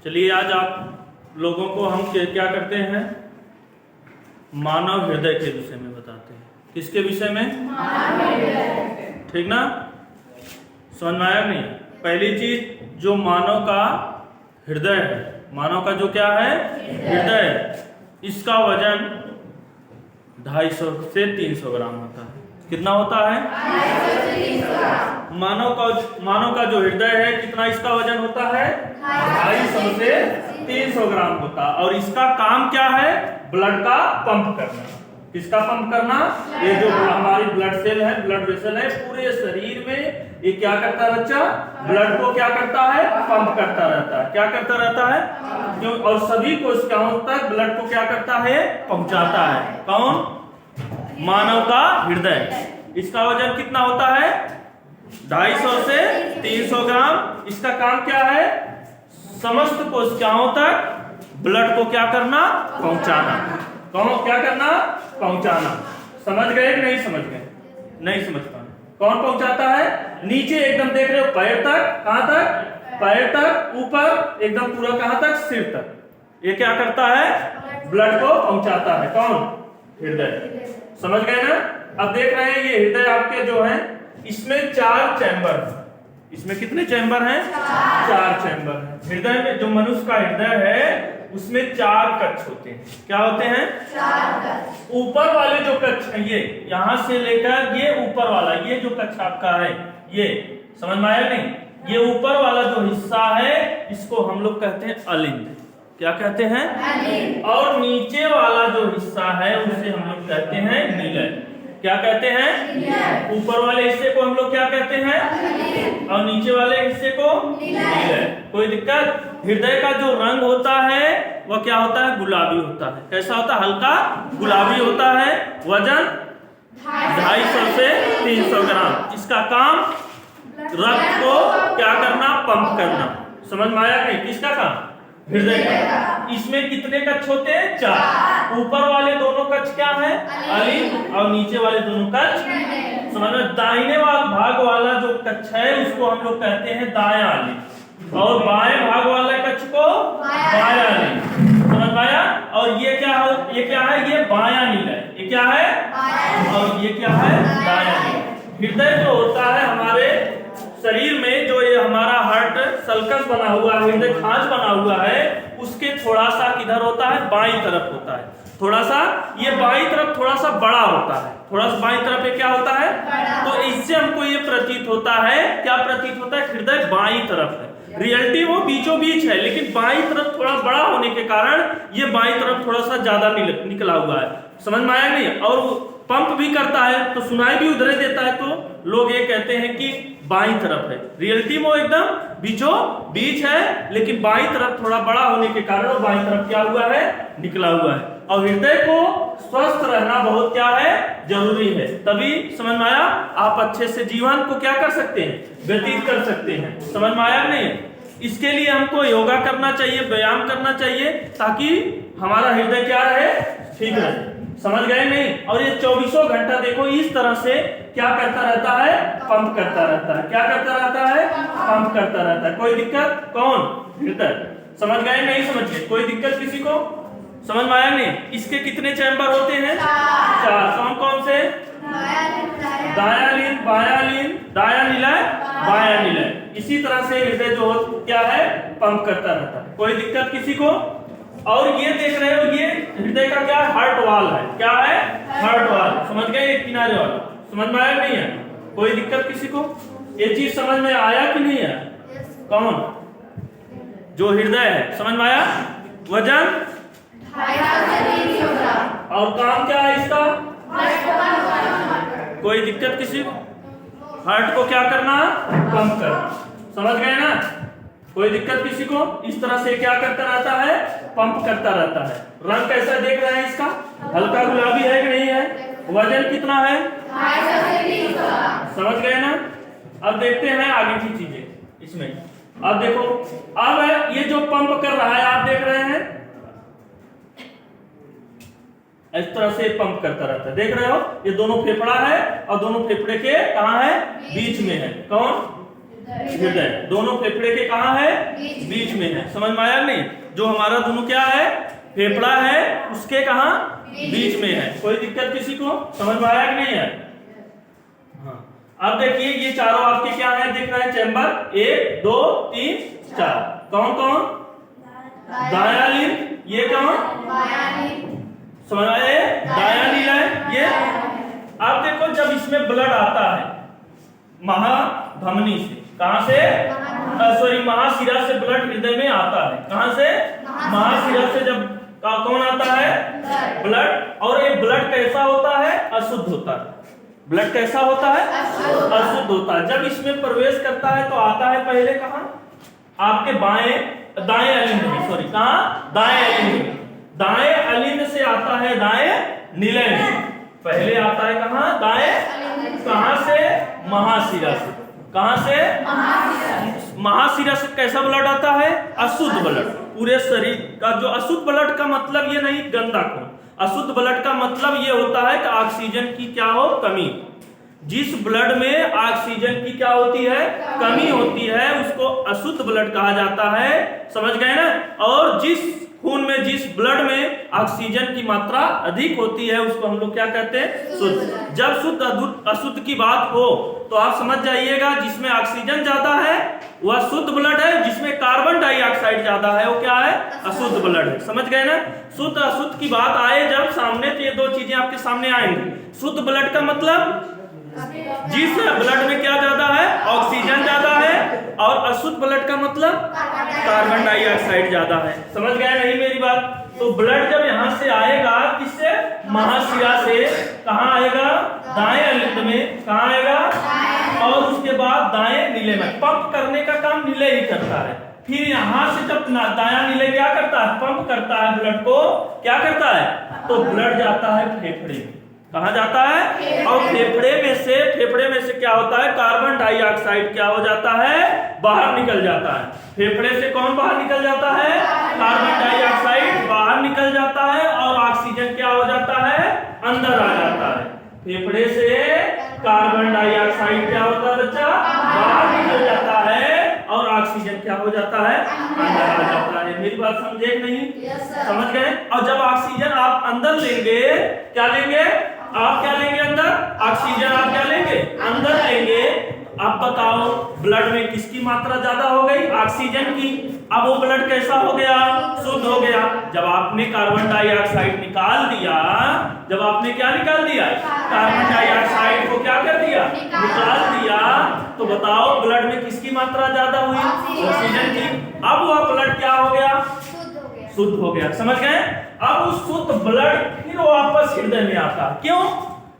चलिए आज आप लोगों को हम क्या करते हैं, मानव हृदय के विषय में बताते हैं। किसके विषय में? ठीक ना, समझ में आया नहीं? पहली चीज जो मानव का हृदय है, मानव का जो क्या है हृदय है, इसका वजन 250 से 300 ग्राम होता है। कितना होता है? 250 मानव का जो हृदय है कितना इसका वजन होता है? 250 से 300 ग्राम होता है। और इसका काम क्या है? ब्लड का पंप करना। किसका पंप करना? ये जो हमारी ब्लड सेल है, ब्लड वेसल है, पूरे शरीर में ये क्या करता है बच्चा? ब्लड को क्या करता है? पंप करता रहता है। क्या करता रहता है? क्यों? और सभी कोशिकाओं तक ब्लड को क्या करता है? पहुंचाता है। कौन? मानव का हृदय। इसका वजन कितना होता है? 250 से 300 ग्राम। इसका काम क्या है? समस्त कोशिकाओं तक ब्लड को क्या करना? पहुंचाना। कौन क्या करना? पहुंचाना। समझ गए कि नहीं समझ गए? नहीं समझ पाए। कौन पहुंचाता है? नीचे एकदम देख रहे हो, पैर तक। कहां तक? पैर तक, ऊपर एकदम पूरा कहां तक? सिर तक। ये क्या करता है? ब्लड को पहुंचाता है। कौन? हृदय। समझ गए ना? अब देख रहे हैं ये हृदय आपके जो है, इसमें 4 चैम्बर है। इसमें कितने चैम्बर हैं? 4 चैम्बर हैं। हृदय में जो मनुष्य का हृदय है उसमें 4 कक्ष होते हैं। क्या होते हैं? 4 कक्ष। ऊपर वाले जो कक्ष है, ये यहां से लेकर ये ऊपर वाला, ये जो कक्ष आपका है, ये समझ में आया नहीं? ये ऊपर वाला जो हिस्सा है इसको हम लोग कहते हैं अलिंद। क्या कहते हैं? अलिंद। और नीचे वाला जो हिस्सा है उसे हम लोग कहते हैं नीलय। क्या कहते हैं? ऊपर वाले हिस्से को हम लोग क्या कहते हैं? और नीचे वाले हिस्से को नीलय। कोई दिक्कत? हृदय का जो रंग होता है वह क्या होता है? गुलाबी होता है। कैसा होता है? हल्का गुलाबी होता है। वजन 250 से 300 ग्राम। इसका काम रक्त को क्या करना? पंप करना। समझ में आया नहीं? किसका काम? हृदय का। इसमें कितने कक्ष होते हैं? 4। ऊपर वाले दोनों कक्ष क्या है? अलिंद। और नीचे वाले दोनों कक्ष समझ में? दाहिने भाग वाला जो कक्ष है उसको हम लोग कहते हैं दायां अलिंद, और बाएं भाग वाले कक्ष को बायां अलिंद। समझ में आया? और ये क्या है? ये क्या है? ये बायां नीलय। ये क्या है? और ये क्या है? दायां नीलय। हृदय जो होता है हमारे शरीर में, जो ये हमारा हार्ट सल्कस बना हुआ है, हृदय खांच बना हुआ है, उसके थोड़ा सा किधर होता है? बाईं तरफ होता है। थोड़ा सा ये बाईं तरफ थोड़ा सा बड़ा होता है। थोड़ा सा बाईं तरफ ये क्या होता है? तो इससे हमको ये प्रतीत होता है, क्या प्रतीत होता है? हृदय बाईं तरफ है। रियलिटी वो बीचों बीच है, लेकिन बाईं तरफ थोड़ा बड़ा होने के कारण ये बाईं तरफ थोड़ा सा ज्यादा निकला हुआ है। समझ में आया नहीं? और पंप भी करता है तो सुनाई भी उधरे देता है, तो लोग ये कहते हैं कि बाईं तरफ है। रियलिटी में एकदम बीचों बीच है, लेकिन बाईं तरफ थोड़ा बड़ा होने के कारण वो बाईं तरफ क्या हुआ है? निकला हुआ है। और हृदय को स्वस्थ रहना बहुत क्या है? जरूरी है। तभी समझ में आया? आप अच्छे से जीवन को क्या कर सकते हैं? व्यतीत कर सकते हैं। समझ में आया नहीं? इसके लिए हमको योगा करना चाहिए, व्यायाम करना चाहिए, ताकि हमारा हृदय क्या रहे? ठीक रहे। समझ गए नहीं? और ये 24 घंटा देखो इस तरह से क्या करता रहता है? पंप करता रहता है। क्या करता रहता है? पंप करता रहता है। कोई दिक्कत? कौन? हृदय। समझ गए नहीं? समझ गए? कोई दिक्कत किसी को? समझ में आया नहीं? इसके कितने चैम्बर होते हैं? 4। कौन कौन से? दायां लीन, बायां लीन, दायां नीलय, बायां नीलय। इसी तरह से हृदय जो क्या है? पंप करता रहता है। कोई दिक्कत किसी को? और ये देख रहे हो, ये हृदय का क्या? हार्ट वाल है। क्या है? हार्ट वाल। समझ गए? ये किनारे वाला। समझ में आया नहीं है? कोई दिक्कत किसी को? ये चीज समझ में आया कि नहीं है? कौन? जो हृदय है। समझ में आया? वजन 250 ग्राम। और काम क्या है इसका? कोई दिक्कत किसी को? हार्ट को क्या करना? पंप करना। समझ गए ना? कोई दिक्कत किसी को? इस तरह से क्या करता रहता है? पंप करता रहता है। रंग कैसा देख रहे हैं इसका? हल्का गुलाबी है कि नहीं है? वजन कितना है? 250 ग्राम। समझ गए ना? अब देखते हैं आगे की चीजें इसमें। अब देखो, अब ये जो पंप कर रहा है आप देख रहे हैं, इस तरह से पंप करता रहता है। देख रहे हो? ये दोनों फेफड़ा है और दोनों फेफड़े के कहां है? बीच में है। कौन? हृदय दोनों फेफड़े के कहाँ है? बीच में है। समझ में आया नहीं? जो हमारा दोनों क्या है? फेफड़ा है, उसके कहाँ? बीच में है। कोई दिक्कत किसी को? समझ में आया कि नहीं है? हाँ। अब देखिए ये चारों आपके क्या है? दिख रहा है चैम्बर 1 2 3 4। कौन कौन? दायां लिंब। ये कौन? समझ आए? दायां नीला है ये। अब देखो जब इसमें ब्लड आता है महाधमनी से, कहां से? सॉरी महाशिरा से ब्लड हृदय में आता है। कहां से? महाशिरा से। जब कौन आता है? ब्लड। और ये ब्लड कैसा होता है? अशुद्ध होता है। ब्लड कैसा होता है? अशुद्ध होता है। जब इसमें प्रवेश करता है तो आता है पहले कहां? आपके दाएं अलिंद में। सॉरी कहां? दाएं अलिंद में। दाएं अलिंद से आता है दाएं निलय में। पहले आता है कहां? दाएं। कहां से? महाशिरा से। कहां से? महाशिरा से। कैसा ब्लड आता है? अशुद्ध ब्लड। पूरे शरीर का जो अशुद्ध ब्लड का मतलब ये नहीं गंदा खून। अशुद्ध ब्लड का मतलब ये होता है कि ऑक्सीजन की क्या हो? कमी। जिस ब्लड में ऑक्सीजन की क्या होती है? कमी होती है, उसको अशुद्ध ब्लड कहा जाता है। समझ गए ना? और जिस खून में, जिस ब्लड में ऑक्सीजन की मात्रा अधिक होती है, उसको हम लोग क्या कहते हैं? शुद्ध। जब शुद्ध अशुद्ध की बात हो तो आप समझ जाइएगा जिसमें ऑक्सीजन ज्यादा है वह शुद्ध ब्लड है, जिसमें कार्बन डाइऑक्साइड ज्यादा है वो क्या है? अशुद्ध ब्लड है। समझ गए ना? शुद्ध अशुद्ध की बात आए जब सामने तो ये दो चीजें आपके सामने आएंगी। शुद्ध ब्लड का मतलब जिस ब्लड में क्या ज्यादा है? ऑक्सीजन ज्यादा है। और अशुद्ध ब्लड का मतलब कार्बन डाइऑक्साइड ज्यादा है। समझ गए नहीं मेरी बात? तो ब्लड जब यहाँ से आएगा किससे? महाशिरा से। कहाँ आएगा? दाएं अलिंद में। कहाँ आएगा? और उसके बाद दाएं नीले में। पंप करने का काम नीले ही करता है। फिर यहाँ से जब दायां नीले क्या करता है? पंप करता है ब्लड को। क्या करता है? तो ब्लड जाता है फेफड़े में। कहा जाता है? और फेफड़े में से क्या होता है? कार्बन डाइऑक्साइड क्या हो जाता है? बाहर निकल जाता है। फेफड़े से कौन बाहर निकल जाता है? कार्बन डाइऑक्साइड बाहर निकल जाता है और ऑक्सीजन क्या हो जाता है? अंदर आ जाता है। फेफड़े से कार्बन डाइऑक्साइड क्या होता है बच्चा? बाहर निकल जाता है और ऑक्सीजन क्या हो जाता है? अंदर आ जाता है। मेरी बात समझे नहीं? समझ गए? और जब ऑक्सीजन आप अंदर लेंगे, क्या लेंगे? आप क्या लेंगे अंदर? ऑक्सीजन आप क्या लेंगे? अंदर लेंगे। अब बताओ ब्लड में किसकी मात्रा ज्यादा हो गई? ऑक्सीजन की। अब वो ब्लड कैसा हो गया? शुद्ध हो गया। जब आपने कार्बन डाइऑक्साइड निकाल दिया, जब आपने क्या निकाल दिया? कार्बन डाइऑक्साइड को क्या कर दिया? निकाल दिया। तो बताओ ब्लड में किसकी मात्रा ज्यादा हुई? ऑक्सीजन की। अब वह ब्लड क्या हो गया? शुद्ध हो गया। समझ गए? अब उस शुद्ध ब्लड फिर वापस हृदय में आता। क्यों?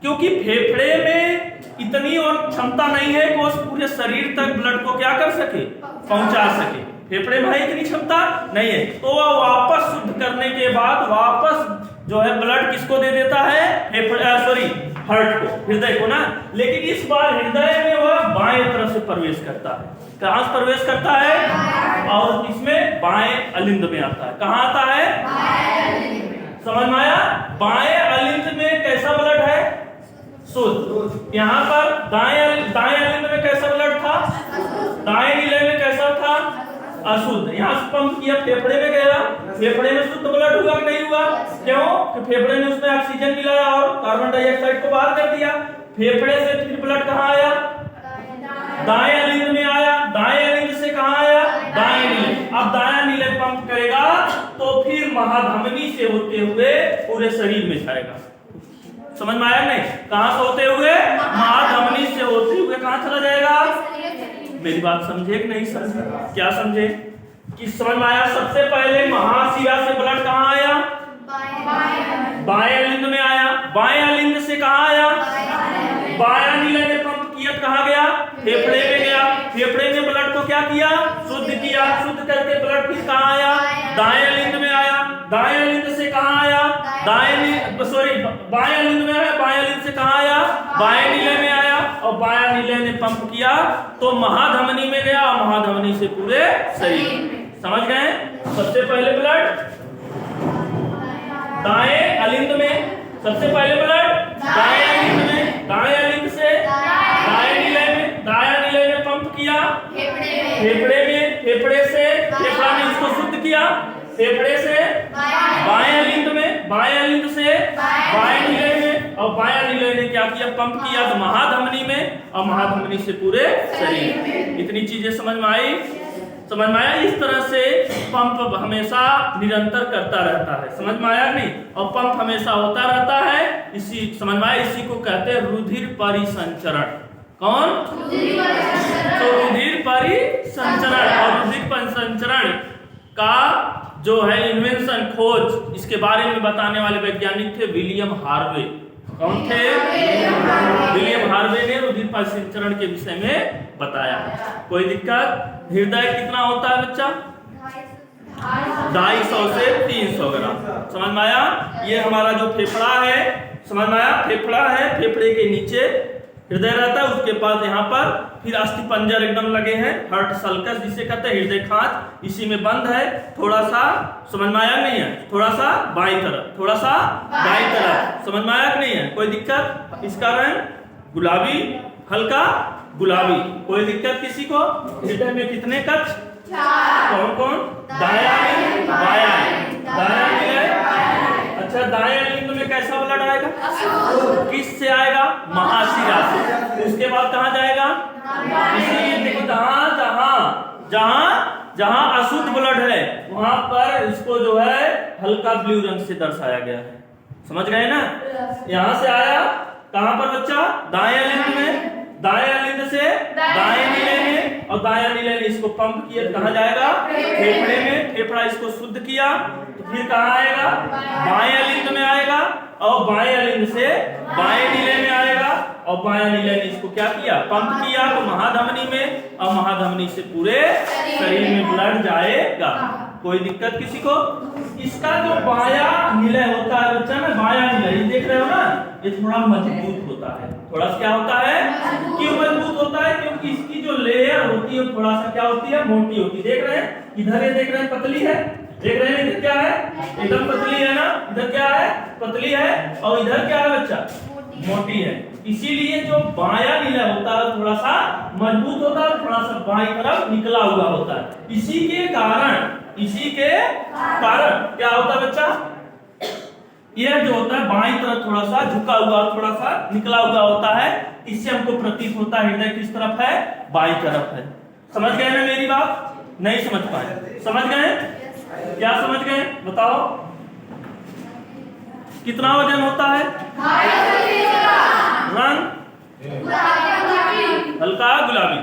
क्योंकि फेफड़े में इतनी और क्षमता नहीं है कि उस पूरे शरीर तक ब्लड को क्या कर सके? पहुंचा सके। फेफड़े में इतनी क्षमता नहीं है। तो वह वापस शुद्ध करने के बाद वापस जो है ब्लड किसको दे देता है? हार्ट को, हृदय को ना। लेकिन इस बार हृदय में वह बाएं तरफ से प्रवेश करता है। कहां से प्रवेश करता है? और इसमें बाएं अलिंद में आता है। कहां आता है? समझ में आया? बाएं अलिंद में कैसा ब्लड है? शुद्ध। यहाँ पर दाएं अलिंद में कैसा ब्लड था? दाएं नीले में कैसा था? अशुद्ध। यहाँ से पंप किया, फेफड़े में गया, फेफड़े में शुद्ध ब्लड हुआ कि नहीं हुआ? क्यों? कि फेफड़े ने उसमें ऑक्सीजन मिलाया और कार्बन डाइऑक्साइड को बाहर कर दिया। फेफड़े से फिर ब्लड कहाँ आया? दाएं अलिंद में आया। दाएं अलिंद से कहाँ आया? दाएं नीले। अब दायां नीले पंप करेगा तो फिर महाधमनी से होते हुए पूरे शरीर में जाएगा। समझ में आया नहीं? कहां से होते हुए? महाधमनी से होते हुए कहां चला जाएगा? मेरी बात समझे कि नहीं समझे? क्या समझे? कि समझ में आया? सबसे पहले महाशिरा से ब्लड कहां आया? बाएं अलिंद में आया। बाएं अलिंद से कहां आया? बायां नीले ने पंप किया, कहां गया? फेफड़े में गया। फेफड़े ने ब्लड को क्या किया? शुद्ध किया। शुद्ध करके ब्लड फिर कहां आया? दाएं अलिंद में आया। दाएं अलिंद से कहां आया? बाएं अलिंद में आया। बाएं अलिंद से कहां आया? बाएं नीले में आया। और बायां नीले ने पंप किया तो महाधमनी में गया और महाधमनी से पूरे शरीर। समझ गए? सबसे पहले ब्लड दाएं अलिंद में। सबसे पहले ब्लड दाएं अलिंद में। दाएं अलिंद से दाएं नीले में। दाएं नीले ने पंप किया फेफड़े से फेफड़ा ने इसको शुद्ध किया, फेफड़े से बाएं अलिंद में, बाएं अलिंद से बाएं निलय में, और बाएं निलय ने क्या किया, पंप किया तो महाधमनी में, और महाधमनी से पूरे शरीर में। इतनी चीजें समझ में आई? समझ में आया? इस तरह से पंप हमेशा निरंतर करता रहता है। समझ में आया नहीं? और पंप हमेशा होता रहता है। इसी समझ में आया? इसी को कहते हैं रुधिर परिसंचरण। कौन? तो रुधिर परिसंचरण, और रुधिर परिसंचरण का जो है इन्वेंशन, खोज, इसके बारे में बताने वाले वैज्ञानिक थे विलियम हार्वे। कौन थे? विलियम हार्वे ने रुधिर परिसंचरण के विषय में बताया। कोई दिक्कत? हृदय कितना होता है बच्चा? 250 से 300 ग्राम। समझ में आया? ये हमारा जो फेफड़ा है, समझ में आया? फेफड़ा है, फेफड़े के नीचे हृदय रहता है, उसके पास यहाँ पर फिर अस्थि पंजर एकदम लगे हैं, हार्ट सल्कस जिसे कहते हैं, हृदय खांच इसी में बंद है। थोड़ा सा समझ में आया नहीं है? थोड़ा सा बाईं तरफ, थोड़ा सा दाईं तरफ। समझ में आया कि नहीं है? कोई दिक्कत? इसका रंग गुलाबी, हल्का गुलाबी। कोई दिक्कत किसी को? हृदय में कितने कक्ष? 4। कौन कौन? दायां, बायां, दायां निलय। अच्छा, दायां अलिंद में कैसा ब्लड आएगा? किस से आएगा? महाशिरा से। उसके बाद कहाँ जाएगा? इसीलिए देखो, जहां अशुद्ध ब्लड है वहां पर इसको जो है हल्का ब्लू रंग से दर्शाया गया है। समझ गए ना? यहां से आया कहां पर बच्चा? दाएं अलिंद में, दाएं अलिंद से दाएं निलय में, और दायां निलय ने इसको पंप किया, कहां जाएगा? फेफड़े में। फेफड़ा इसको शुद्ध किया तो फिर कहां आएगा? बाएं अलिंद में आएगा, और बाएं अलिंद से बाएं निलय में आएगा, और बाएं निलय ने इसको क्या किया? पंप किया तो महाधमनी में, और महाधमनी से पूरे शरीर में ब्लड जाएगा। कोई दिक्कत किसी को? इसका जो बायां निलय होता है बच्चा ना, बायां निलय ये देख रहे हो ना, ये थोड़ा मजबूत होता है। थोड़ा सा क्या होता है? क्यों मजबूत होता है? क्योंकि इसकी जो लेयर होती है थोड़ा सा क्या होती है? मोटी होती है। देख रहे हैं इधर, ये देख रहे हैं पतली है, देख रहे हैं इधर क्या है? एकदम पतली है ना, इधर क्या है? पतली है, और इधर क्या है बच्चा? मोटी है। इसीलिए जो बायां निलय होता है थोड़ा सा मजबूत होता है, थोड़ा सा बाईं तरफ निकला हुआ होता है। इसी के कारण क्या होता है बच्चा? यह जो होता है बाईं तरफ थोड़ा सा झुका हुआ, थोड़ा सा निकला हुआ होता है। इससे हमको प्रतीत होता है हृदय किस तरफ है? बाईं तरफ है। समझ गए ना मेरी बात? नहीं समझ पाए? समझ गए? क्या समझ गए? बताओ। कितना वजन होता है? रंग हल्का गुलाबी।